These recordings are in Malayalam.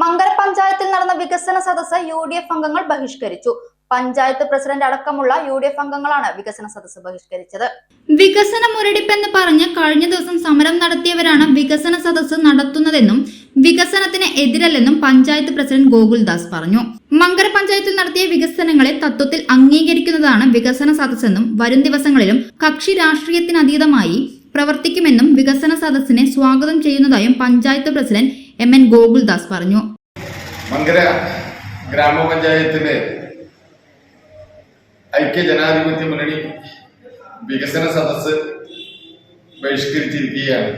മങ്കര പഞ്ചായത്തിൽ നടന്ന വികസന സദസ്സ് UDF അംഗങ്ങൾ ബഹിഷ്കരിച്ചു. പഞ്ചായത്ത് പ്രസിഡന്റ് അടക്കമുള്ള UDF അംഗങ്ങളാണ് വികസന സദസ്സ് ബഹിഷ്കരിച്ചത്. വികസന മുരടിപ്പെന്ന് പറഞ്ഞ് കഴിഞ്ഞ ദിവസം സമരം നടത്തിയവരാണ് വികസന സദസ്സ് നടത്തുന്നതെന്നും വികസനത്തിന് എതിരല്ലെന്നും പഞ്ചായത്ത് പ്രസിഡന്റ് ഗോകുൽദാസ് പറഞ്ഞു. മങ്കര പഞ്ചായത്തിൽ നടത്തിയ വികസനങ്ങളെ തത്വത്തിൽ അംഗീകരിക്കുന്നതാണ് വികസന സദസ്സെന്നും വരും ദിവസങ്ങളിലും കക്ഷി രാഷ്ട്രീയത്തിനതീതമായി പ്രവർത്തിക്കുമെന്നും വികസന സദസ്സിനെ സ്വാഗതം ചെയ്യുന്നതായും പഞ്ചായത്ത് പ്രസിഡന്റ് MN ഗോകുൽദാസ് പറഞ്ഞു. മങ്കര ഗ്രാമപഞ്ചായത്തിലെ ഐക്യ ജനാധിപത്യ മുന്നണി വികസന സദസ്സ് ബഹിഷ്കരിച്ചിരിക്കുകയാണ്.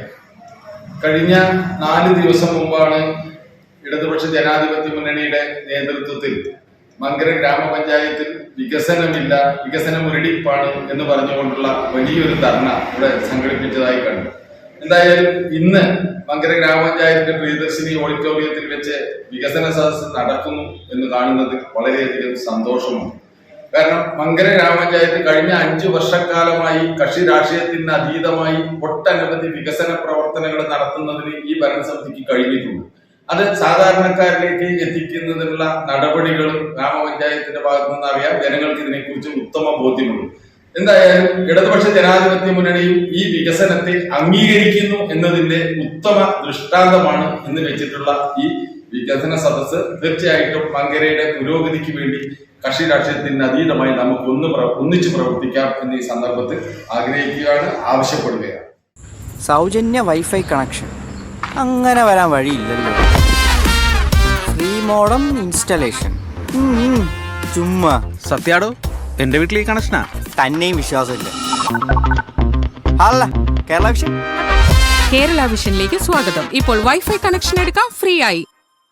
കഴിഞ്ഞ 4 ദിവസം മുമ്പാണ് ഇടതുപക്ഷ ജനാധിപത്യ മുന്നണിയുടെ നേതൃത്വത്തിൽ മങ്കര ഗ്രാമപഞ്ചായത്തിൽ വികസനമില്ല, വികസന മുരടിപ്പാണ് എന്ന് പറഞ്ഞുകൊണ്ടുള്ള വലിയൊരു ധർണ ഇവിടെ സംഘടിപ്പിച്ചതായി കണ്ടു. എന്തായാലും ഇന്ന് മങ്കര ഗ്രാമപഞ്ചായത്തിന്റെ പ്രിയദർശിനി ഓഡിറ്റോറിയത്തിൽ വെച്ച് വികസന സദസ്സ് നടക്കുന്നു എന്ന് കാണുന്നത് വളരെയധികം സന്തോഷമാണ്. കാരണം മങ്കര ഗ്രാമപഞ്ചായത്ത് കഴിഞ്ഞ 5 വർഷക്കാലമായി കക്ഷി രാഷ്ട്രീയത്തിന് അതീതമായി ഒട്ടനവധി വികസന പ്രവർത്തനങ്ങൾ നടത്തുന്നതിന് ഈ ഭരണസമിതിക്ക് കഴിഞ്ഞിട്ടുണ്ട്. അത് സാധാരണക്കാരിലേക്ക് എത്തിക്കുന്നതിനുള്ള നടപടികളും ഗ്രാമപഞ്ചായത്തിന്റെ ഭാഗത്തു നിന്ന് അറിയാം. ജനങ്ങൾക്ക് ഇതിനെക്കുറിച്ച് ഉത്തമ ബോധ്യമുണ്ട്. എന്തായാലും ഇടതുപക്ഷ ജനാധിപത്യ മുന്നണിയും ഈ വികസനത്തെ അംഗീകരിക്കുന്നു എന്നതിന്റെ ഉത്തമ ദൃഷ്ടാന്തമാണ് ഇന്ന് വെച്ചിട്ടുള്ള ഈ വികസന സദസ്സ്. തീർച്ചയായിട്ടും മങ്കരയുടെ പുരോഗതിക്ക് വേണ്ടി കക്ഷി രാഷ്ട്രീയത്തിന് അതീതമായി നമുക്ക് ഒന്നിച്ചു പ്രവർത്തിക്കാം എന്ന് ഈ സന്ദർഭത്തിൽ ആഗ്രഹിക്കുകയാണ്, ആവശ്യപ്പെടുകയാണ്. സൗജന്യ വൈഫൈ കണക്ഷൻ അങ്ങനെ വരാൻ വഴിയില്ലല്ലോ. ഫ്രീ മോഡം ഇൻസ്റ്റലേഷൻ ചുമ്മാ. സത്യാടോ, എന്റെ വീട്ടിൽ ഈ കണക്ഷനാ. തന്നെയും വിശ്വാസമില്ല. അല്ല, കേരള വിഷൻ. കേരള വിഷനിലേക്ക് സ്വാഗതം. ഇപ്പോൾ വൈഫൈ കണക്ഷൻ എടുക്കാം ഫ്രീ ആയി.